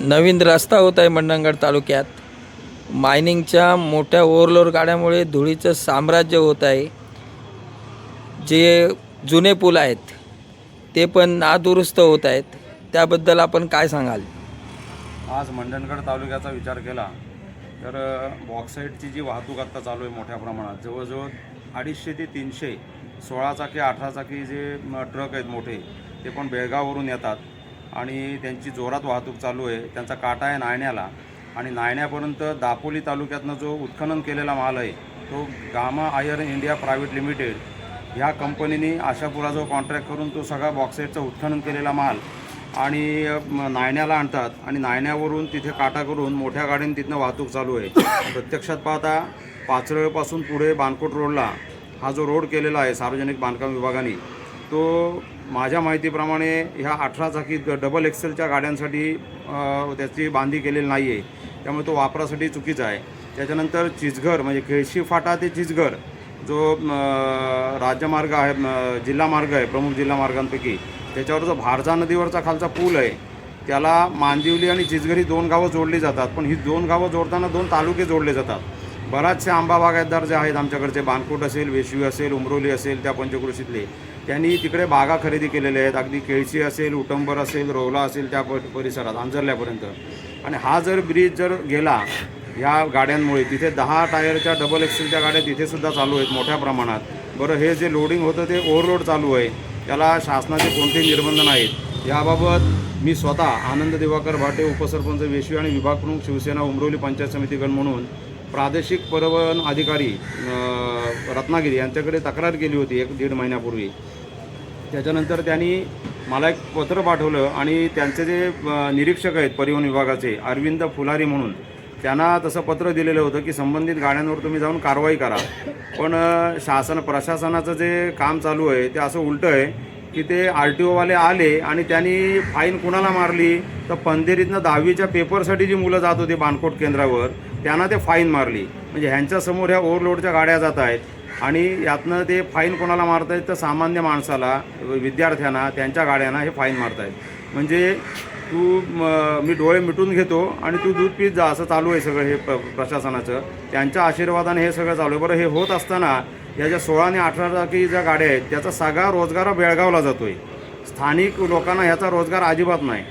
नवीन रस्ता होत आहे मंडणगड तालुक्यात. मायनिंगच्या मोठ्या ओव्हरलोड गाड्यामुळे धुळीचं साम्राज्य होत आहे. जे जुने पूल आहेत ते पण नादुरुस्त होत आहेत. त्याबद्दल आपण काय सांगाल? आज मंडणगड तालुक्याचा विचार केला तर बॉक्साईटची जी वाहतूक आत्ता चालू आहे मोठ्या प्रमाणात, जवळजवळ 250 ते 300 16 चाकी 18 चाकी जे ट्रक आहेत मोठे, ते पण बेळगाववरून येतात आणि त्यांची जोरात वाहतूक चालू आहे. त्यांचा काटा आहे नायण्याला आणि नायण्यापर्यंत दापोली तालुक्यातनं जो उत्खनन केलेला माल आहे तो gamma iron India private limited ह्या कंपनीने आशापुराजवळ कॉन्ट्रॅक्ट करून तो सगळा बॉक्साईटचा उत्खनन केलेला माल आणि नायण्याला आणतात आणि नायण्यावरून तिथे काटा करून मोठ्या गाड्यांनी तिथनं वाहतूक चालू आहे. प्रत्यक्षात पाहता पाचरळपासून पुढे बानकोट रोडला हा जो रोड केलेला आहे सार्वजनिक बांधकाम विभागाने, तो माझ्या माहितीप्रमाणे ह्या 18 चाकी डबल एक्सेलच्या गाड्यांसाठी त्याची बांधणी केलेली नाही आहे, त्यामुळे तो वापरासाठी चुकीचा आहे. त्याच्यानंतर चिचघर म्हणजे केळशी फाटा ते चिचघर जो राज्यमार्ग आहे, जिल्हा मार्ग आहे, प्रमुख जिल्हा मार्गांपैकी त्याच्यावर जो भारजा नदीवरचा खालचा पूल आहे त्याला मांदिवली आणि चिचघरी 2 गावं जोडली जातात, पण ही 2 गावं जोडताना 2 तालुके जोडले जातात. बराचसे आंबा बागायतदार जे आहेत आमच्याकडचे, बानकोट असेल, वेशवी असेल, उमरोली असेल, त्या पंचक्रोशीतले, त्यांनी तिकडे बागा खरेदी केलेल्या आहेत. अगदी केळशी असेल, उटंबर असेल, रोवला असेल, त्या परिसरात अंजरल्यापर्यंत. आणि हा जर ब्रिज जर गेला ह्या गाड्यांमुळे, तिथे 10 टायरच्या डबल एक्सेलच्या गाड्या तिथेसुद्धा चालू आहेत मोठ्या प्रमाणात. बरं, हे जे लोडिंग होतं ते ओव्हरलोड चालू आहे, त्याला शासनाचे कोणतेही निर्बंध नाहीत. याबाबत मी स्वतः आनंद दिवाकर भाटे, उपसरपंच वेशवी आणि विभाग प्रमुख शिवसेना उमरोली पंचायत समिती गण म्हणून प्रादेशिक परिवहन अधिकारी रत्नागिरी यांच्याकडे तक्रार केली होती 1-1.5 महिन्यापूर्वी. त्याच्यानंतर त्यांनी मला एक पत्र पाठवलं आणि त्यांचे जे निरीक्षक आहेत परिवहन विभागाचे अरविंद फुलारी म्हणून, त्यांना तसं पत्र दिलेलं होतं की संबंधित गाड्यांवर तुम्ही जाऊन कारवाई करा. पण प्रशासनाचं जे काम चालू आहे ते असं उलटं आहे की ते RTOवाले आले आणि त्यांनी फाईन कुणाला मारली तर पंधेरीतनं 10वीच्या पेपरसाठी जी मुलं जात होती बानकोट केंद्रावर त्यांना ते फाईन मारली. म्हणजे ह्यांच्यासमोर ह्या ओव्हरलोडच्या गाड्या जात आहेत आणि यातनं ते फाईन कोणाला मारत आहेत तर सामान्य माणसाला, विद्यार्थ्यांना, त्यांच्या गाड्यांना हे फाईन मारत आहेत. म्हणजे मी डोळे मिटून घेतो आणि तू दूध पीत जा असं चालू आहे सगळं हे प्रशासनाचं. त्यांच्या आशीर्वादाने हे सगळं चालू आहे. बरं, हे होत असताना या ज्या 16 आणि 18 चाकी ज्या गाड्या आहेत त्याचा सगळा रोजगार बेळगावला जातो आहे. स्थानिक लोकांना ह्याचा रोजगार अजिबात नाही.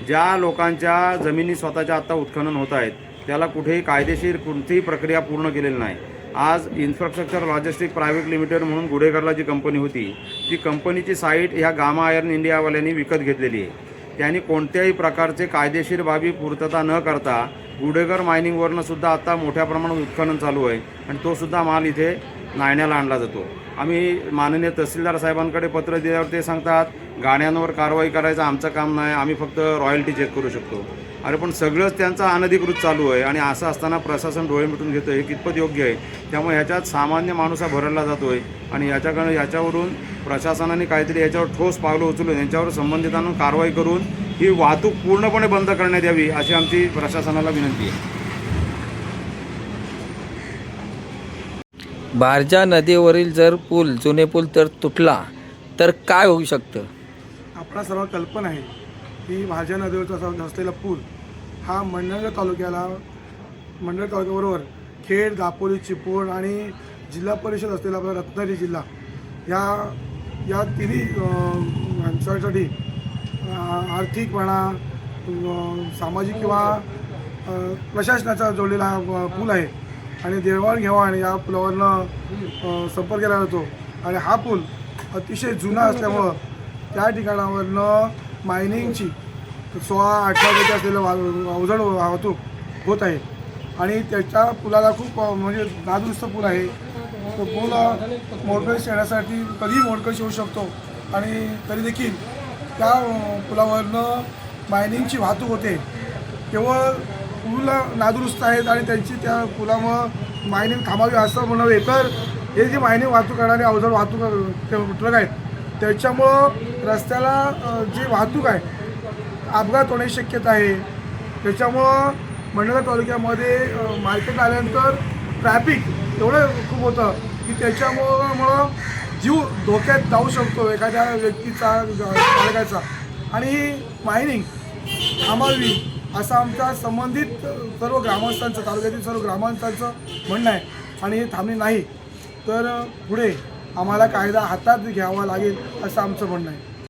ज्या लोकांच्या जमिनी स्वतःच्या आत्ता उत्खनन होत आहेत त्याला कुठेही कायदेशीर कोणतीही प्रक्रिया पूर्ण केलेली नाही. आज इन्फ्रास्ट्रक्चर लॉजिस्टिक प्रायव्हेट लिमिटेड म्हणून गुढेकरला जी कंपनी होती, ती कंपनीची साईट ह्या गामा आयर्न इंडियावाल्यांनी विकत घेतलेली आहे. त्यांनी कोणत्याही प्रकारचे कायदेशीर बाबी पूर्तता न करता गुढेकर मायनिंगवरनं सुद्धा आता मोठ्या प्रमाणात उत्खनन चालू आहे आणि तो सुद्धा माल इथे नायण्याला आणला जातो. आम्ही माननीय तहसीलदार साहेबांकडे पत्र दिल्यावर ते सांगतात गाड्यांवर कारवाई करायचं आमचं काम नाही, आम्ही फक्त रॉयल्टी चेक करू शकतो. अरे पण सगळंच त्यांचं अनधिकृत चालू आहे आणि असं असताना प्रशासन डोळे मिटून घेतं, हे कितपत योग्य आहे? त्यामुळे ह्याच्यात सामान्य माणूस भरला जातो आहे आणि याच्यावरून प्रशासनाने काहीतरी याच्यावर ठोस पावलं उचलून यांच्यावर संबंधितांना कारवाई करून ही वाहतूक पूर्णपणे बंद करण्यात यावी अशी आमची प्रशासनाला विनंती आहे. भारजा नदीवरील जर पूल, जुने पूल तर तुटला तर काय होऊ शकतं? आपला सर्व कल्पना आहे की भारजा नदीवरचा असलेला पूल हा मंडणगड तालुक्याबरोबर खेड, दापोली, चिपळूण आणि जिल्हा परिषद असलेला आपला रत्नागिरी जिल्हा या तिन्ही अंशासाठी आर्थिक म्हणा, सामाजिक किंवा प्रशासनाचा जोडलेला हा पूल आहे आणि देवाणघेवाण या पुलावरनं संपर्क केला जातो. आणि हा पूल अतिशय जुना असल्यामुळं त्या ठिकाणावरनं मायनिंगची 16-18 असलेलं अवजड वाहतूक होत आहे आणि त्याच्या पुलाला खूप म्हणजे नादुरुस्त पूल आहे. तो पूल मोडकळीस येण्यासाठी कधीही मोडकळीस येऊ शकतो आणि तरी देखील त्या पुलावरनं मायनिंगची वाहतूक होते. केवळ पूल नादुरुस्त आहेत आणि त्यांची त्या पुलामुळं मायनिंग थांबावी असं म्हणावे, तर हे जे मायनिंग वाहतूक करणारे अवजड वाहतूक ट्रक आहेत त्याच्यामुळं रस्त्याला जी वाहतूक आहे अपघात होण्याची शक्यता आहे. त्याच्यामुळं मंडणगड तालुक्यामध्ये मार्केट आल्यानंतर ट्रॅफिक एवढं खूप होतं की त्याच्यामुळं जीव धोक्यात जाऊ शकतो एखाद्या व्यक्तीचा, चालकाचा. आणि मायनिंग थांबावी असं आमच्या संबंधित सर्व ग्रामस्थांचं, तालुक्यातील सर्व ग्रामस्थांचं म्हणणं आहे. आणि हे थांबले नाही तर पुढे आम्हाला कायदा हातात घ्यावा लागेल असं आमचं म्हणणं आहे.